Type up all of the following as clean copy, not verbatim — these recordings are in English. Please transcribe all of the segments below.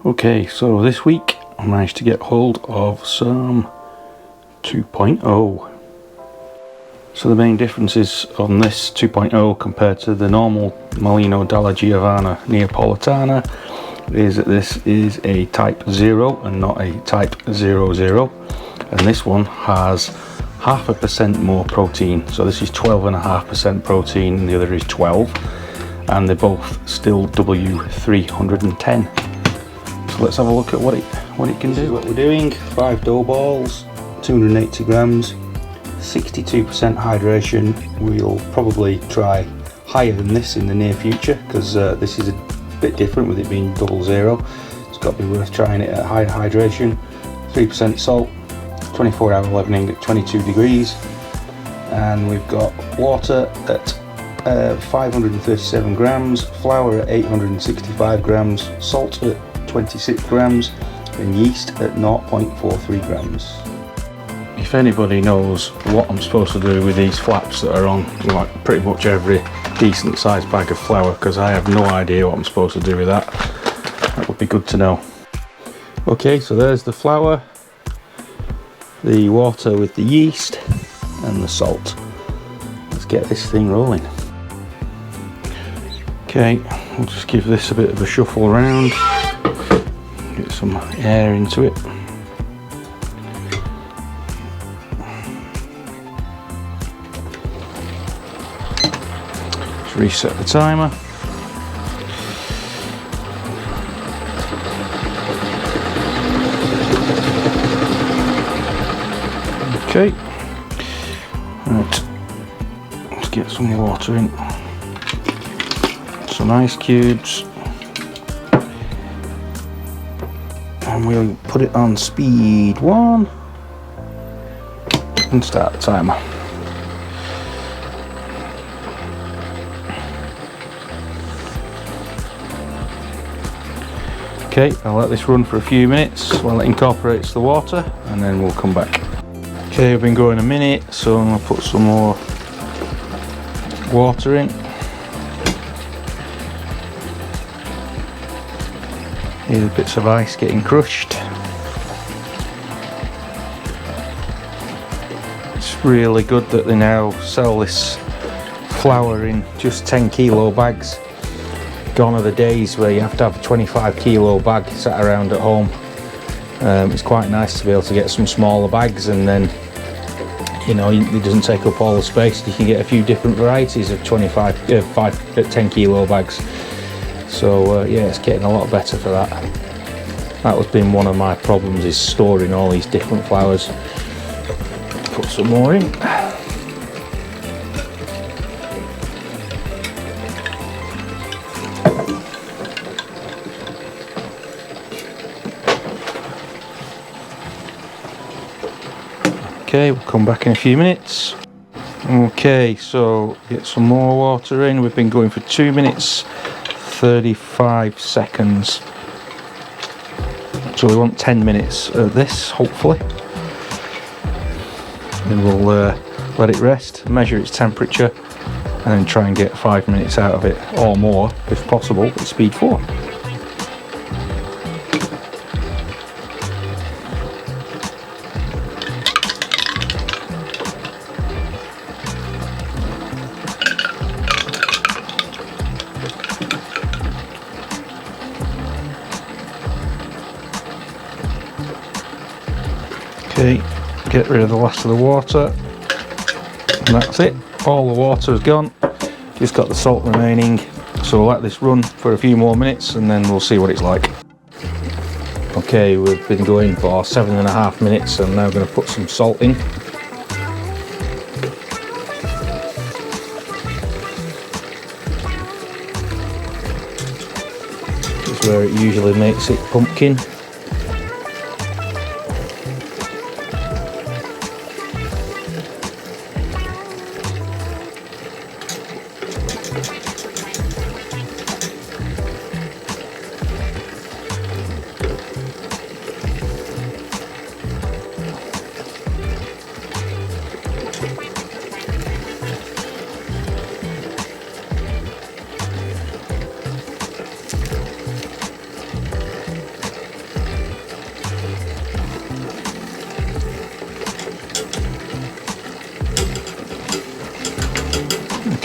Okay, so this week I managed to get hold of some 2.0. So the main differences on this 2.0 compared to the normal Molino Dallagiovanna Neapolitan is that this is a type 0 and not a type 00, and this one has 0.5% more protein. So this is 12.5% protein and the other is 12, and they're both still W310. So let's have a look at what it can do. What we're doing: 5 dough balls, 280 grams, 62% hydration. We'll probably try higher than this in the near future because this is a bit different with it being 00. It's got to be worth trying it at high hydration. 3% salt, 24-hour leavening at 22 degrees, and we've got water at 537 grams, flour at 865 grams, salt at 26 grams, and yeast at 0.43 grams. If anybody knows what I'm supposed to do with these flaps that are on like pretty much every decent sized bag of flour, because I have no idea what I'm supposed to do with that, that would be good to know. Okay, so there's the flour, the water with the yeast, and the salt. Let's get this thing rolling. Okay, we'll just give this a bit of a shuffle around, get some air into it. Just reset the timer. Okay, right, let's get some water in, some ice cubes, and we'll put it on speed 1 and start the timer. Okay, I'll let this run for a few minutes while it incorporates the water, and then we'll come back. Okay, we've been going a minute, so I'm going to put some more water in. Here are bits of ice getting crushed. It's really good that they now sell this flour in just 10 kilo bags. Gone are the days where you have to have a 25 kilo bag sat around at home. It's quite nice to be able to get some smaller bags, and then it doesn't take up all the space. You can get a few different varieties of 10 kilo bags. So yeah, it's getting a lot better for that. That has been one of my problems, is storing all these different flours. Put some more in. Okay, we'll come back in a few minutes. Okay, so get some more water in. We've been going for 2 minutes 35 seconds. So we want 10 minutes of this, hopefully. Then we'll let it rest, measure its temperature, and then try and get 5 minutes out of it, or more if possible, at speed 4. Okay, get rid of the last of the water, and that's it. All the water is gone, just got the salt remaining. So we'll let this run for a few more minutes and then we'll see what it's like. Okay, we've been going for 7.5 minutes. I'm now going to put some salt in. This is where it usually makes it pumpkin.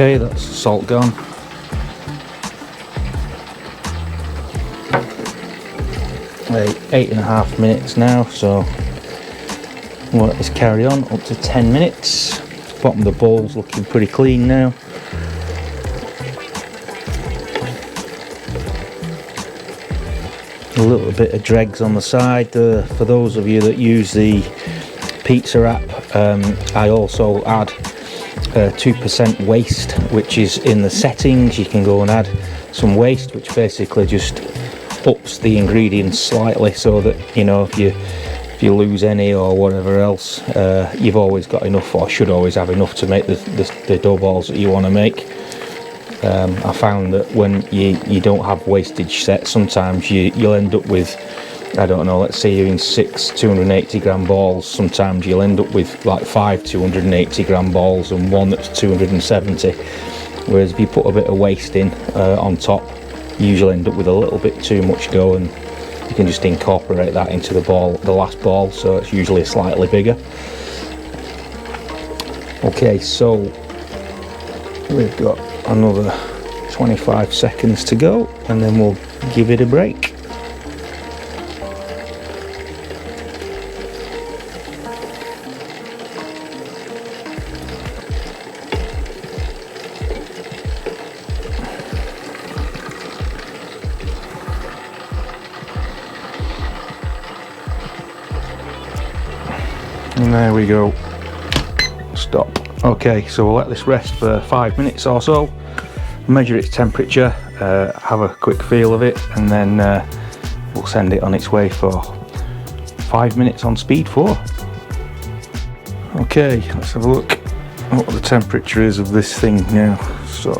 Okay, that's the salt gone. Right, 8.5 minutes now, so we'll let this carry on up to 10 minutes. Bottom of the bowl's looking pretty clean now. A little bit of dregs on the side. For those of you that use the pizza app, I also add 2% waste, which is in the settings. You can go and add some waste, which basically just ups the ingredients slightly, so that, you know, if you lose any or whatever else, you've always got enough, or should always have enough, to make the dough balls that you want to make. I found that when you don't have wastage set, sometimes you'll end up with, I don't know, let's say you're in 6 280 gram balls, sometimes you'll end up with like 5 280 gram balls and one that's 270, whereas if you put a bit of waste in on top, you usually end up with a little bit too much dough, and you can just incorporate that into the last ball, so it's usually slightly bigger. Okay, so we've got another 25 seconds to go, and then we'll give it a break. And there we go. Stop. Okay, so we'll let this rest for 5 minutes or so, measure its temperature, have a quick feel of it, and then we'll send it on its way for 5 minutes on speed 4. Okay, let's have a look at what the temperature is of this thing now. So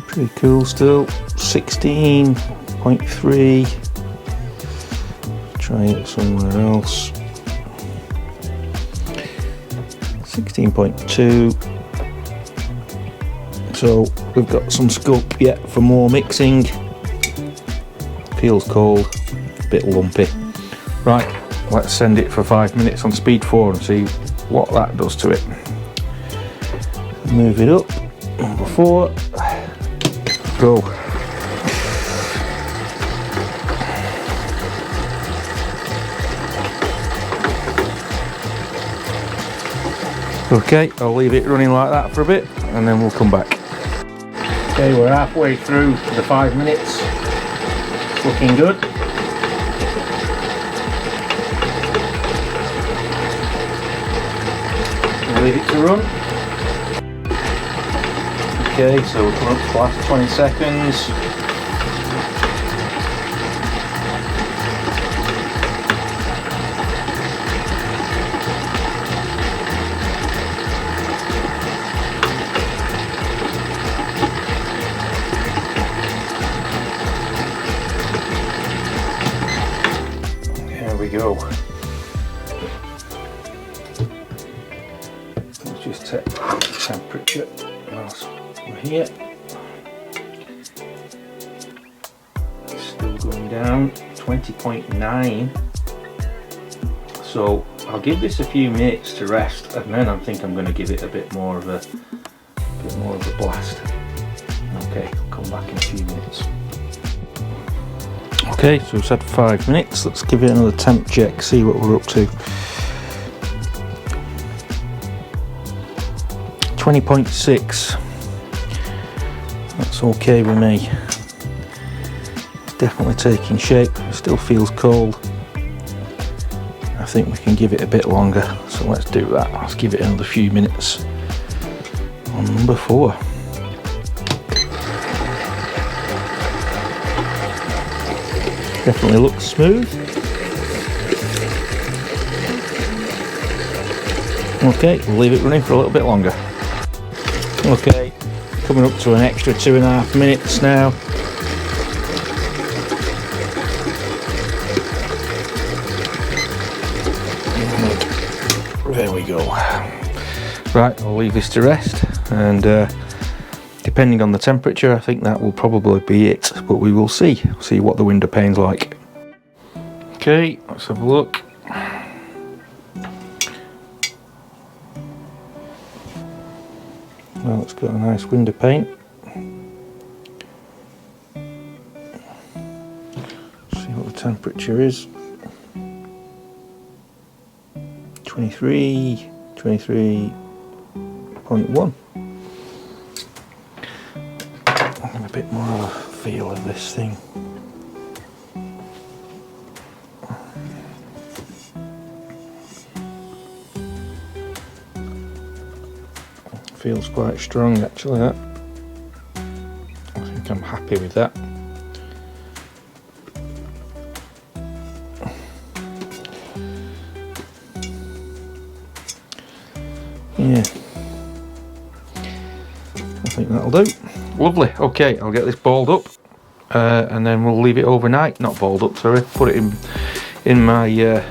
pretty cool still. 16.3. Try it somewhere else. 16.2. So we've got some scope yet for more mixing. Feels cold, a bit lumpy. Right, let's send it for 5 minutes on speed 4 and see what that does to it. Move it up. Number 4. Go. Okay, I'll leave it running like that for a bit, and then we'll come back. Okay, we're halfway through the 5 minutes. It's looking good. We'll leave it to run. Okay, so we're coming up to the last 20 seconds. There we go. Let's just check the temperature whilst we're here. It's still going down, 20.9. So I'll give this a few minutes to rest, and then I think I'm going to give it a bit more of a blast. Okay, I'll come back in a few minutes. Okay, so we've had 5 minutes. Let's give it another temp check, see what we're up to. 20.6. That's okay with me. It's definitely taking shape. It still feels cold. I think we can give it a bit longer, so let's do that. Let's give it another few minutes on number 4. Definitely looks smooth. Okay, we'll leave it running for a little bit longer. Okay, coming up to an extra 2.5 minutes now. There we go. Right, I'll leave this to rest, and depending on the temperature, I think that will probably be it, but we will see what the window pane's like. Okay, let's have a look. Well, it's got a nice window pane. See what the temperature is. 23.1. I'll have a bit more of a feel of this thing. Feels quite strong actually, that. I think I'm happy with that. Yeah, I think that'll do. Lovely. Okay, I'll get this balled up and then we'll leave it overnight. Not balled up, sorry. Put it in my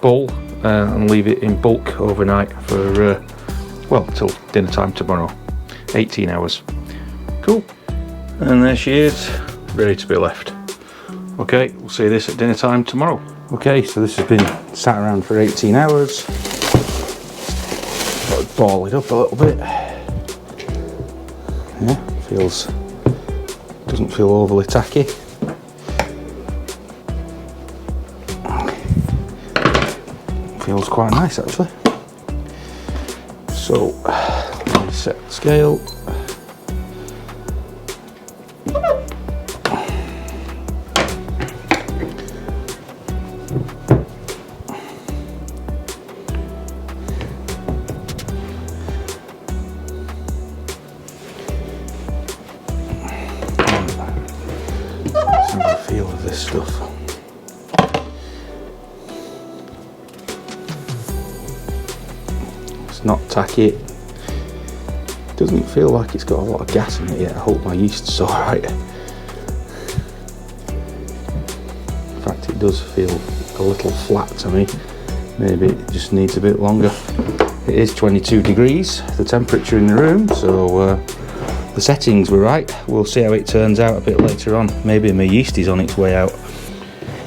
bowl and leave it in bulk overnight for well, till dinner time tomorrow. 18 hours. Cool. And there she is, ready to be left. Okay, we'll see this at dinner time tomorrow. Okay, so this has been sat around for 18 hours. Got to ball it up a little bit. Yeah, doesn't feel overly tacky. Feels quite nice actually. So, let me set the scale. Let's have a feel of this stuff. Not tacky. It doesn't feel like it's got a lot of gas in it yet. I hope my yeast's alright. In fact, it does feel a little flat to me. Maybe it just needs a bit longer. It is 22 degrees, the temperature in the room, so the settings were right. We'll see how it turns out a bit later on. Maybe my yeast is on its way out.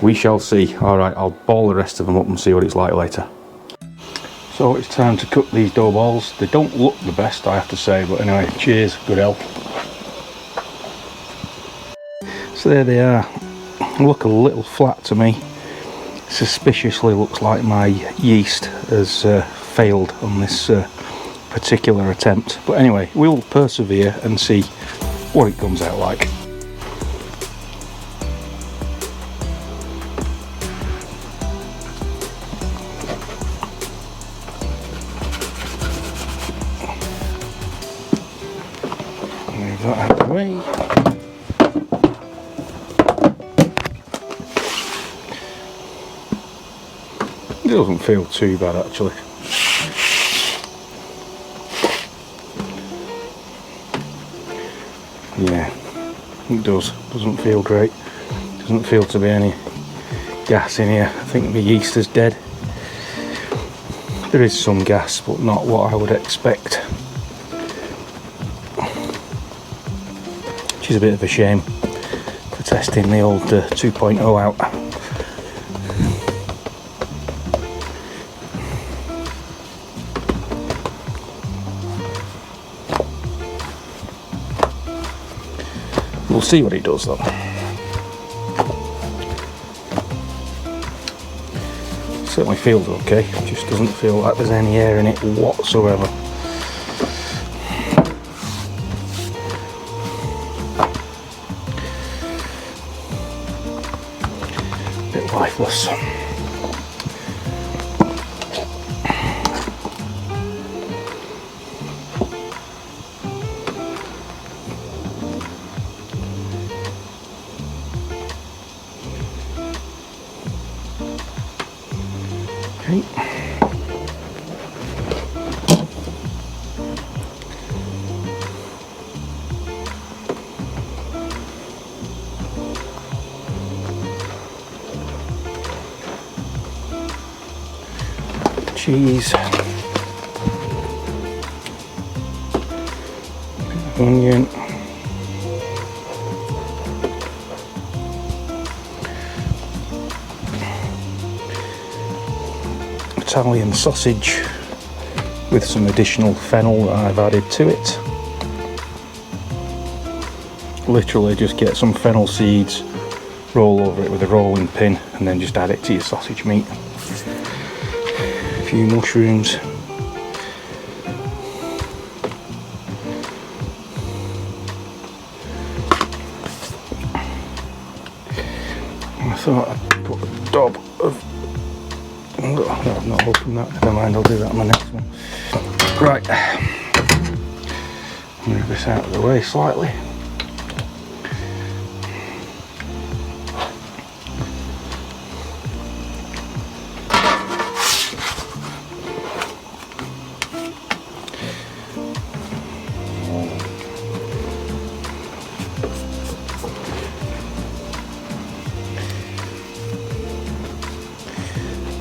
We shall see. Alright, I'll ball the rest of them up and see what it's like later. So it's time to cook these dough balls. They don't look the best, I have to say, but anyway, cheers, good health. So there they are. They look a little flat to me. Suspiciously looks like my yeast has failed on this particular attempt. But anyway, we'll persevere and see what it comes out like. Move that out of the way. It doesn't feel too bad actually. Yeah, it does. Doesn't feel great. Doesn't feel to be any gas in here. I think the yeast is dead. There is some gas, but not what I would expect. Which is a bit of a shame for testing the old 2.0 out. We'll see what it does though. Certainly feels okay, just doesn't feel like there's any air in it whatsoever. Bit lifeless. Okay. Cheese. Onion. Italian sausage, with some additional fennel that I've added to it. Literally just get some fennel seeds, roll over it with a rolling pin, and then just add it to your sausage meat. A few mushrooms. I thought I'd put a dab of... no, I've not opened that. Never mind, I'll do that on the next one. Right. Move this out of the way slightly.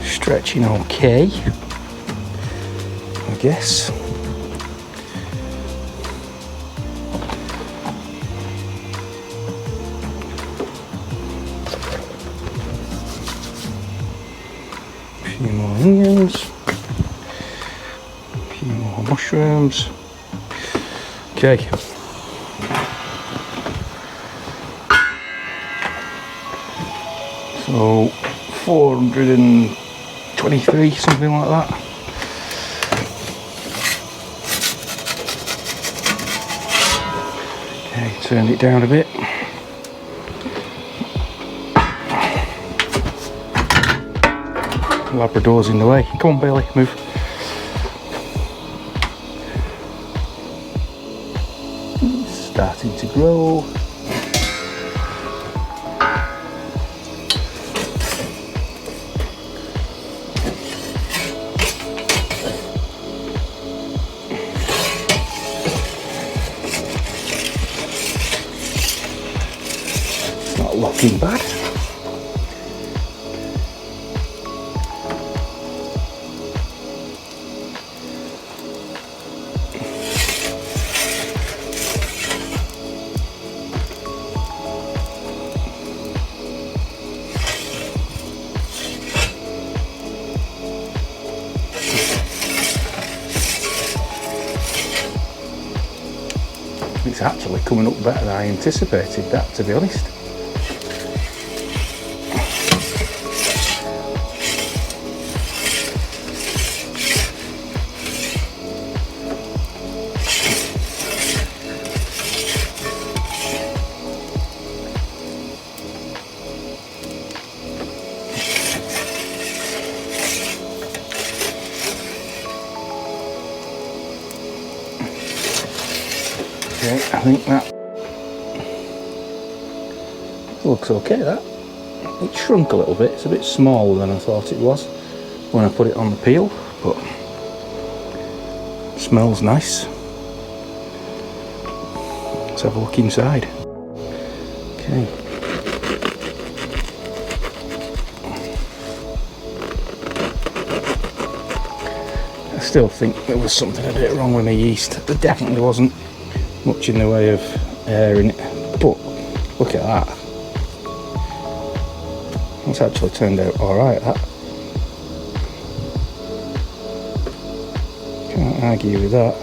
Stretching okay, I guess. A few more onions, a few more mushrooms. Okay. So 423, something like that. Okay, turned it down a bit. Labrador's in the way. Come on, Bailey, move. It's starting to grow. Not looking bad. It's actually coming up better than I anticipated that, to be honest. Okay, I think that looks okay. That it shrunk a little bit. It's a bit smaller than I thought it was when I put it on the peel, but it smells nice. Let's have a look inside. Okay. I still think there was something a bit wrong with my yeast. There definitely wasn't much in the way of air in it, but look at that. It's actually turned out alright, that. Can't argue with that.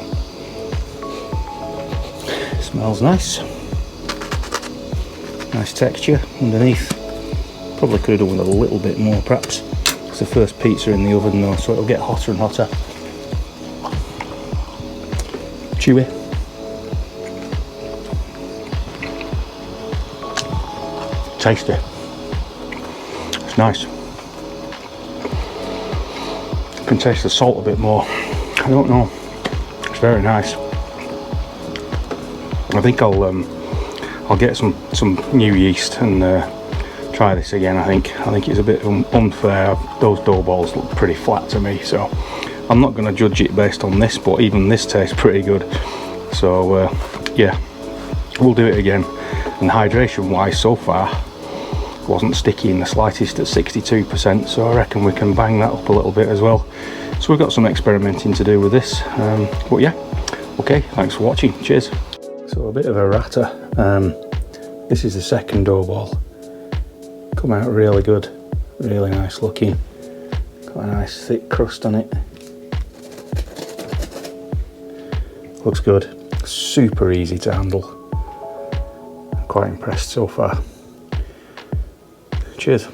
Smells nice. Nice texture underneath. Probably could have done with a little bit more perhaps. It's the first pizza in the oven though, so it'll get hotter and hotter. Chewy. Tasty. It's nice. You can taste the salt a bit more. I don't know. It's very nice. I think I'll get some new yeast and try this again. I think it's a bit unfair. Those dough balls look pretty flat to me, so I'm not going to judge it based on this, but even this tastes pretty good. So yeah, we'll do it again. And hydration wise, so far wasn't sticky in the slightest at 62%, so I reckon we can bang that up a little bit as well. So we've got some experimenting to do with this, but yeah, okay, thanks for watching, cheers. So a bit of a ratter. This is the second dough ball. Come out really good, really nice looking. Got a nice thick crust on it. Looks good. Super easy to handle. I'm quite impressed so far. Cheers.